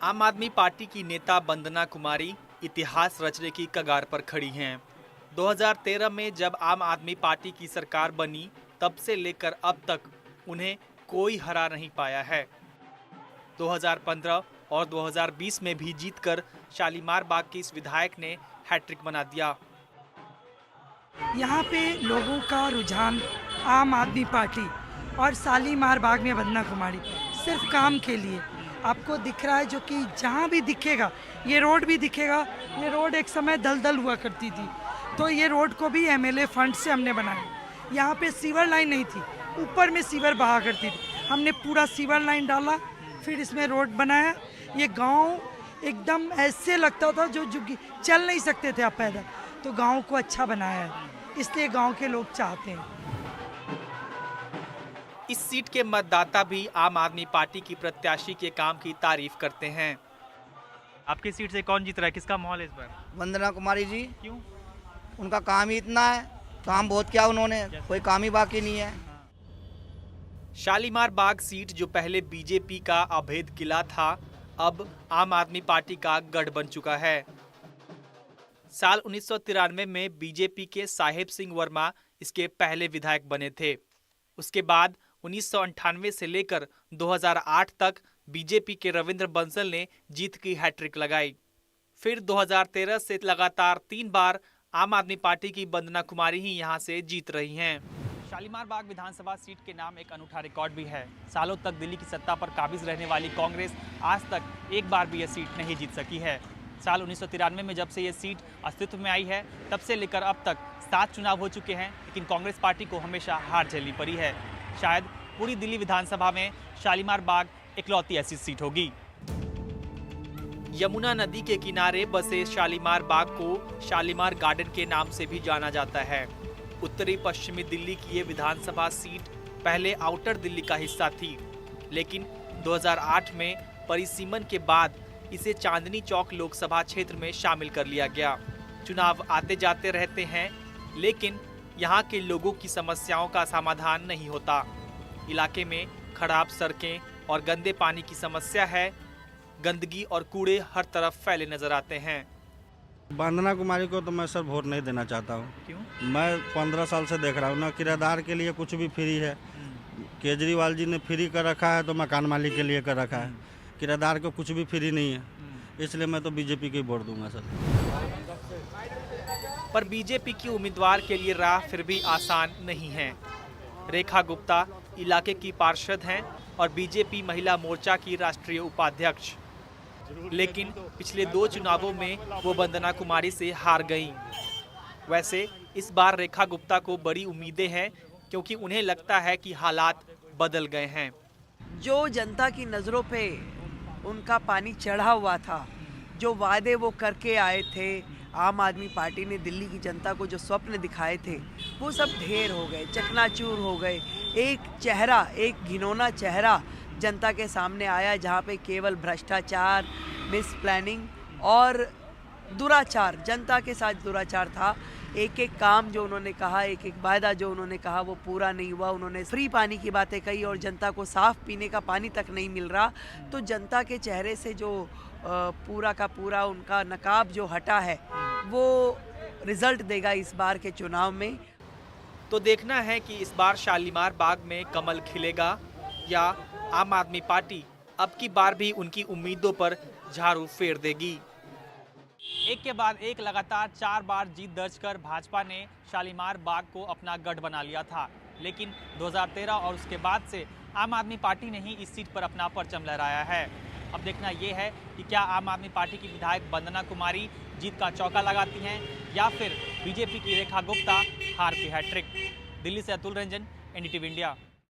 आम आदमी पार्टी की नेता वंदना कुमारी इतिहास रचने की कगार पर खड़ी हैं। 2013 में जब आम आदमी पार्टी की सरकार बनी, तब से लेकर अब तक उन्हें कोई हरा नहीं पाया है। 2015 और 2020 में भी जीतकर शालीमार बाग के इस विधायक ने हैट्रिक बना दिया। यहाँ पे लोगों का रुझान आम आदमी पार्टी और शालीमार बाग में वंदना कुमारी सिर्फ काम के लिए आपको दिख रहा है, जो कि जहाँ भी दिखेगा, ये रोड भी दिखेगा। ये रोड एक समय दलदल हुआ करती थी, तो ये रोड को भी एमएलए फंड से हमने बनाया। यहाँ पे सीवर लाइन नहीं थी, ऊपर में सीवर बहा करती थी, हमने पूरा सीवर लाइन डाला, फिर इसमें रोड बनाया। ये गांव एकदम ऐसे लगता था जो चल नहीं सकते थे आप पैदल, तो गांव को अच्छा बनाया है, इसलिए गांव के लोग चाहते हैं। इस सीट के मतदाता भी आम आदमी पार्टी की प्रत्याशी के काम की तारीफ करते हैं। आपकी सीट से कौन जीत रहा है, किसका माहौल है इस बार? वंदना कुमारी जी। क्यों? उनका काम ही इतना है, काम बहुत किया उन्होंने, कोई काम ही बाकी नहीं है। शालीमार बाग सीट जो पहले बीजेपी का अभेद किला था, अब आम आदमी पार्टी का गढ़ बन चुका है। साल 1993 में बीजेपी के साहेब सिंह वर्मा इसके पहले विधायक बने थे। उसके बाद 1998 से लेकर 2008 तक बीजेपी के रविंद्र बंसल ने जीत की हैट्रिक लगाई। फिर 2013 से लगातार 3 बार आम आदमी पार्टी की वंदना कुमारी ही यहां से जीत रही हैं। शालीमार बाग विधानसभा सीट के नाम एक अनूठा रिकॉर्ड भी है। सालों तक दिल्ली की सत्ता पर काबिज रहने वाली कांग्रेस आज तक एक बार भी यह सीट नहीं जीत सकी है। साल 1993 में जब से ये सीट अस्तित्व में आई है, तब से लेकर अब तक 7 चुनाव हो चुके हैं, लेकिन कांग्रेस पार्टी को हमेशा हार झेलनी पड़ी है। शायद पूरी दिल्ली विधानसभा में शालीमार बाग इकलौती ऐसी सीट होगी। यमुना नदी के किनारे बसे शालीमार बाग को शालीमार गार्डन के नाम से भी जाना जाता है। उत्तरी पश्चिमी दिल्ली की ये विधानसभा सीट पहले आउटर दिल्ली का हिस्सा थी, लेकिन 2008 में परिसीमन के बाद इसे चांदनी चौक लोकसभा क्षेत्र में शामिल कर लिया गया। चुनाव आते जाते रहते हैं, लेकिन यहाँ के लोगों की समस्याओं का समाधान नहीं होता। इलाके में खराब सड़कें और गंदे पानी की समस्या है। गंदगी और कूड़े हर तरफ फैले नजर आते हैं। वंदना कुमारी को तो मैं सर वोट नहीं देना चाहता हूँ। क्यों? मैं 15 साल से देख रहा हूँ ना, किराएदार के लिए कुछ भी फ्री है। केजरीवाल जी ने फ्री कर रखा है तो मकान मालिक के लिए कर रखा है, किराएदार को कुछ भी फ्री नहीं है। इसलिए मैं तो बीजेपी को ही वोट दूंगा सर। पर बीजेपी की उम्मीदवार के लिए राह फिर भी आसान नहीं है। रेखा गुप्ता इलाके की पार्षद हैं और बीजेपी महिला मोर्चा की राष्ट्रीय उपाध्यक्ष, लेकिन पिछले 2 चुनावों में वो वंदना कुमारी से हार गईं। वैसे इस बार रेखा गुप्ता को बड़ी उम्मीदें हैं, क्योंकि उन्हें लगता है कि हालात बदल गए हैं। जो जनता की नज़रों पे उनका पानी चढ़ा हुआ था, जो वादे वो करके आए थे, आम आदमी पार्टी ने दिल्ली की जनता को जो स्वप्न दिखाए थे, वो सब ढेर हो गए, चकनाचूर हो गए। एक चेहरा, एक घिनौना चेहरा जनता के सामने आया, जहाँ पे केवल भ्रष्टाचार, मिस प्लानिंग और दुराचार, जनता के साथ दुराचार था। एक एक काम जो उन्होंने कहा, एक एक वायदा जो उन्होंने कहा, वो पूरा नहीं हुआ। उन्होंने फ्री पानी की बातें कही और जनता को साफ पीने का पानी तक नहीं मिल रहा। तो जनता के चेहरे से जो पूरा का पूरा उनका नकाब जो हटा है, वो रिजल्ट देगा इस बार के चुनाव में। तो देखना है कि इस बार शालीमार बाग में कमल खिलेगा या आम आदमी पार्टी अब की बार भी उनकी उम्मीदों पर झाड़ू फेर देगी। एक के बाद एक लगातार 4 बार जीत दर्ज कर भाजपा ने शालीमार बाग को अपना गढ़ बना लिया था, लेकिन 2013 और उसके बाद से आम आदमी पार्टी ने ही इस सीट पर अपना परचम लहराया है। अब देखना यह है कि क्या आम आदमी पार्टी की विधायक वंदना कुमारी जीत का चौका लगाती हैं या फिर बीजेपी की रेखा गुप्ता हार की हैट्रिक। दिल्ली से अतुल रंजन, एनडीटीवी इंडिया।